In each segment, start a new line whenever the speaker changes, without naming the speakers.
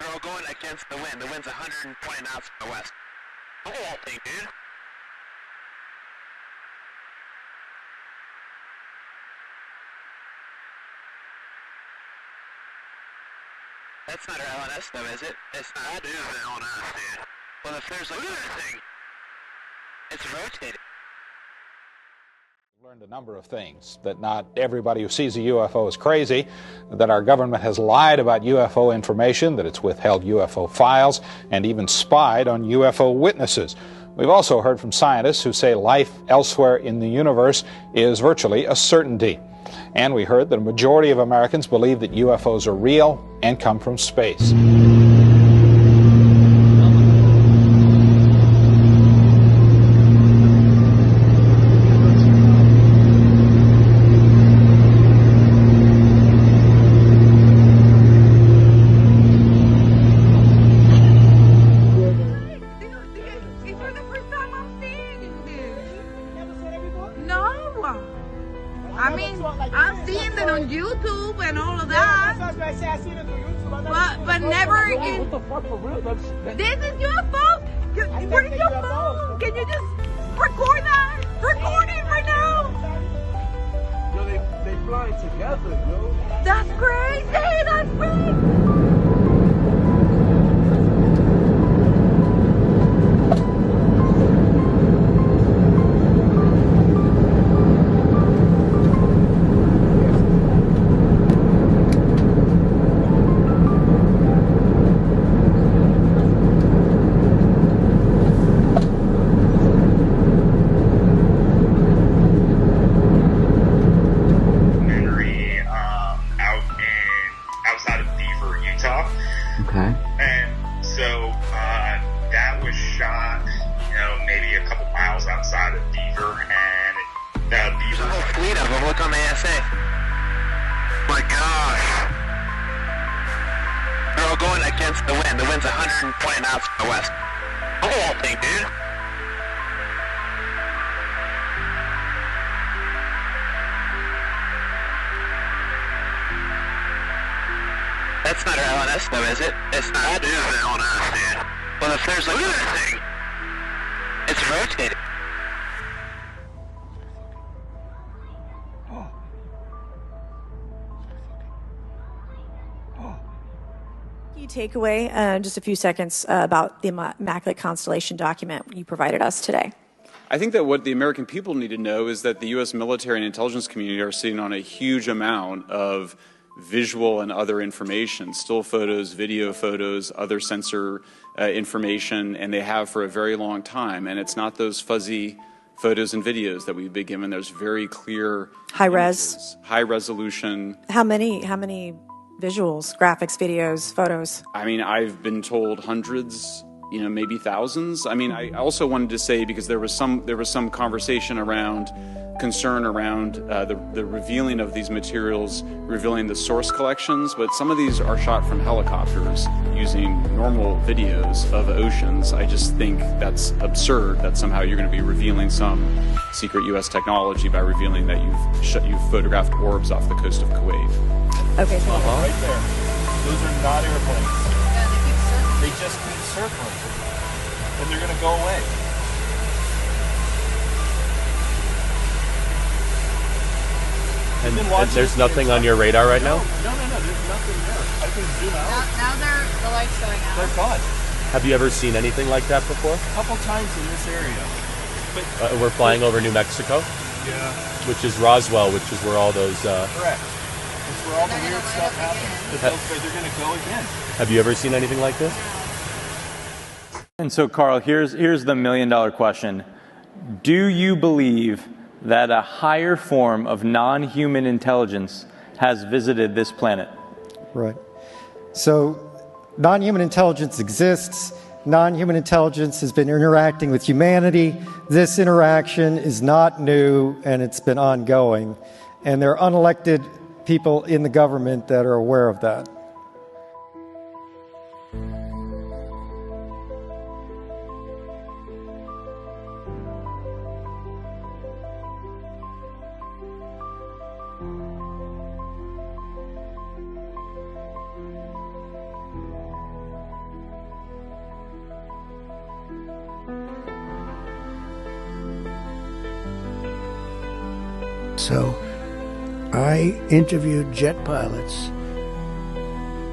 They're all going against the wind. The wind's 120 knots from the west. The whole thing, dude. That's not our LNS though, is it? It's not. That is the LNS, dude. Well, if there's like look at that thing. It's rotating.
We've learned a number of things, that not everybody who sees a UFO is crazy, that our government has lied about UFO information, that it's withheld UFO files, and even spied on UFO witnesses. We've also heard from scientists who say life elsewhere in the universe is virtually a certainty. And we heard that a majority of Americans believe that UFOs are real and come from space.
I've seen it on YouTube and all of that. But never in...
What the fuck, for real?
This is your phone? Where's your phone? Can you just record that? Record it right now.
Yo, they fly together, yo.
That's crazy. That's crazy.
Against the wind. The wind's 120 knots from the west. The whole thing, dude. That's not our LNS though, is it? It's not. That is the LNS, dude. Well, if there's like... look at that thing. It's rotating.
Take away just a few seconds about the Immaculate Constellation document you provided us today.
I think that what the American people need to know is that the U.S. military and intelligence community are sitting on a huge amount of visual and other information, still photos, video photos, other sensor information, and they have for a very long time. And it's not those fuzzy photos and videos that we've been given. There's very clear
high
images,
res,
high resolution.
How many visuals, graphics, videos, photos?
I mean, I've been told hundreds, maybe thousands. I mean, I also wanted to say, because there was some conversation around concern around the revealing of these materials, revealing the source collections, but some of these are shot from helicopters using normal videos of oceans. I just think that's absurd that somehow you're going to be revealing some secret U.S. technology by revealing that you've photographed orbs off the coast of Kuwait.
Okay, so
right there. Those are not airplanes.
Yeah,
They just keep circling. And they're going to go away.
And there's nothing on your radar right now?
No, there's nothing there. I can zoom out.
Now the light's going out.
They're gone.
Have you ever seen anything like that before?
A couple times in this area. But
we're flying over New Mexico?
Yeah.
Which is Roswell, which is where all those...
Correct. It's where all the weird stuff happens. But they're going to go again.
Have you ever seen anything like this?
And so, Carl, here's the $1 million question. Do you believe that a higher form of non-human intelligence has visited this planet?
Right. So, non-human intelligence exists. Non-human intelligence has been interacting with humanity. This interaction is not new, and it's been ongoing. And there are unelected people in the government that are aware of that.
So I interviewed jet pilots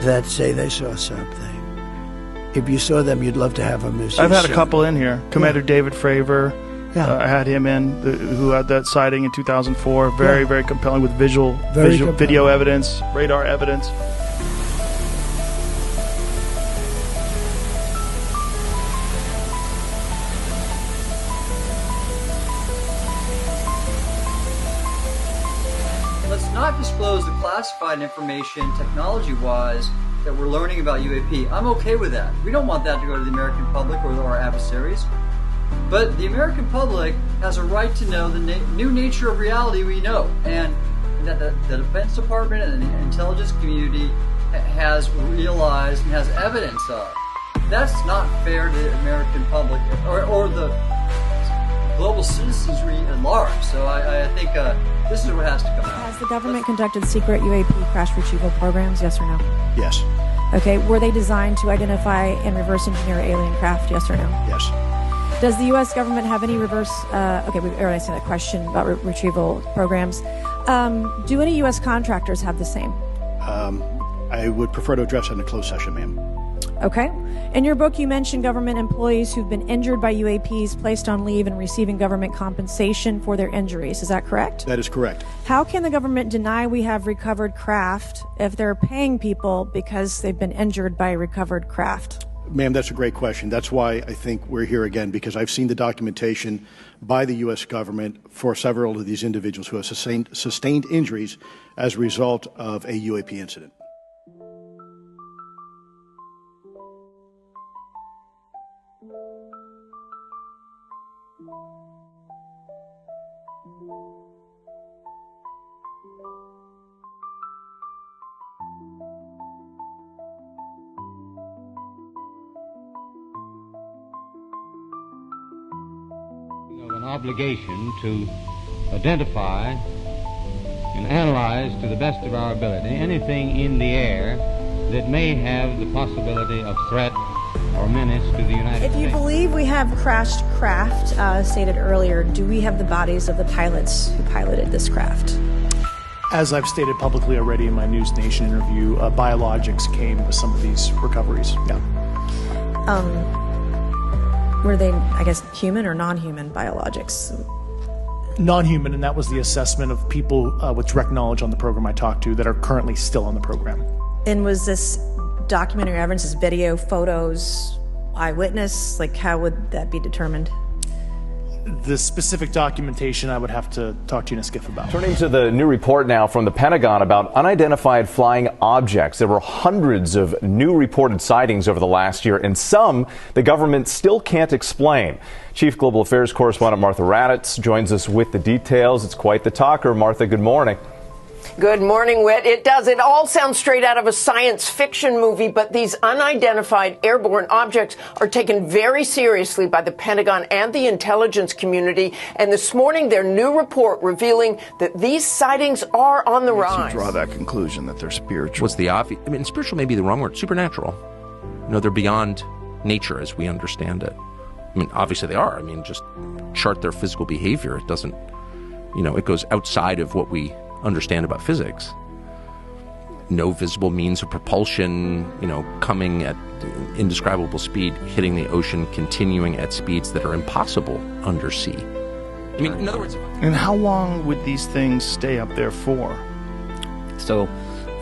that say they saw something. If you saw them, you'd love to have them as
I've had a
son.
couple in here. Commander David Fravor.
Yeah.
I had him in, who had that sighting in 2004. Very compelling with video evidence, radar evidence.
Let's not disclose the classified information technology-wise that we're learning about UAP. I'm okay with that. We don't want that to go to the American public or our adversaries. But the American public has a right to know the new nature of reality we know, and that the Defense Department and the intelligence community has realized and has evidence of. That's not fair to the American public or the global citizenry at large. So I think this is what has to come out.
Has the government conducted secret UAP crash retrieval programs, yes or no?
Yes.
Okay, were they designed to identify and reverse engineer alien craft, yes or no?
Yes.
Does the U.S. government have any reverse, okay, we've already seen that question about retrieval programs. Do any U.S. contractors have the same?
I would prefer to address that in a closed session, ma'am.
Okay. In your book, you mentioned government employees who've been injured by UAPs placed on leave and receiving government compensation for their injuries. Is that correct?
That is correct.
How can the government deny we have recovered craft if they're paying people because they've been injured by recovered craft?
Ma'am, that's a great question. That's why I think we're here again, because I've seen the documentation by the U.S. government for several of these individuals who have sustained injuries as a result of a UAP incident.
An obligation to identify and analyze to the best of our ability anything in the air that may have the possibility of threat or menace to the United States.
If you believe we have crashed craft, stated earlier, do we have the bodies of the pilots who piloted this craft?
As I've stated publicly already in my News Nation interview, biologics came with some of these recoveries. Yeah.
Were they, I guess, human or non-human biologics?
Non-human, and that was the assessment of people with direct knowledge on the program I talked to that are currently still on the program.
And was this documentary evidence, this video, photos, eyewitness? Like, how would that be determined?
The specific documentation I would have to talk to you in a skiff about.
Turning to the new report now from the Pentagon about unidentified flying objects. There were hundreds of new reported sightings over the last year, and some the government still can't explain. Chief Global Affairs correspondent Martha Raddatz joins us with the details. It's quite the talker. Martha, good morning.
Good morning, Whit. It does. It all sounds straight out of a science fiction movie, but these unidentified airborne objects are taken very seriously by the Pentagon and the intelligence community. And this morning, their new report revealing that these sightings are on the rise.
To draw that conclusion that they're spiritual.
What's the obvious? I mean, spiritual may be the wrong word. Supernatural. You know, they're beyond nature as we understand it. I mean, obviously they are. I mean, just chart their physical behavior. It doesn't, you know, it goes outside of what we understand about physics. No visible means of propulsion, you know, coming at indescribable speed, hitting the ocean, continuing at speeds that are impossible undersea. I mean, in other words...
And how long would these things stay up there for?
So,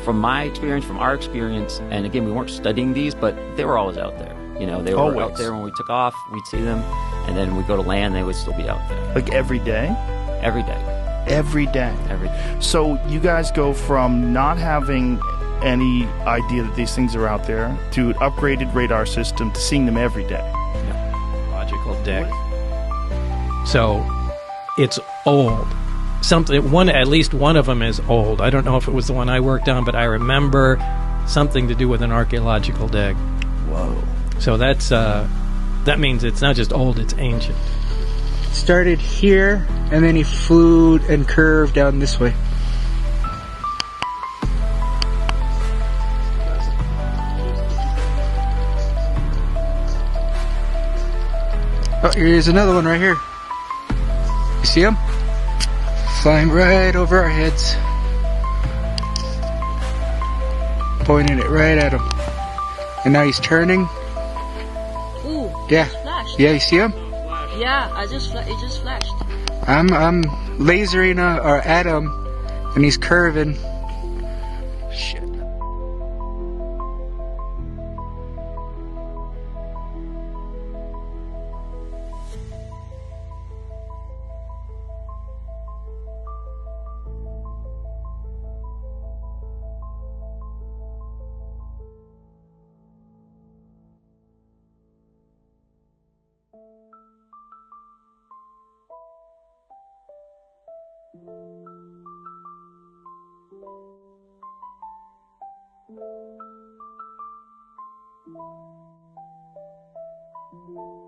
from my experience, from our experience, and again, we weren't studying these, but they were always out there. You know, they were out there when we took off, we'd see them, and then we'd go to land, they would still be out there.
Like every day?
Every day.
Every day.
Every day.
So you guys go from not having any idea that these things are out there to an upgraded radar system to seeing them every day.
Yeah. Logical dig. So it's old. At least one of them is old. I don't know if it was the one I worked on, but I remember something to do with an archaeological dig.
Whoa.
So that's that means it's not just old, it's ancient.
Started here, and then he flew and curved down this way. Oh, here's another one right here. You see him? flying right over our heads. Pointing it right at him. And now he's turning.
Ooh,
Yeah.
flashed.
Yeah, you see him?
Yeah, it just flashed.
I'm lasering at him, and he's curving. Shit.
Thank you.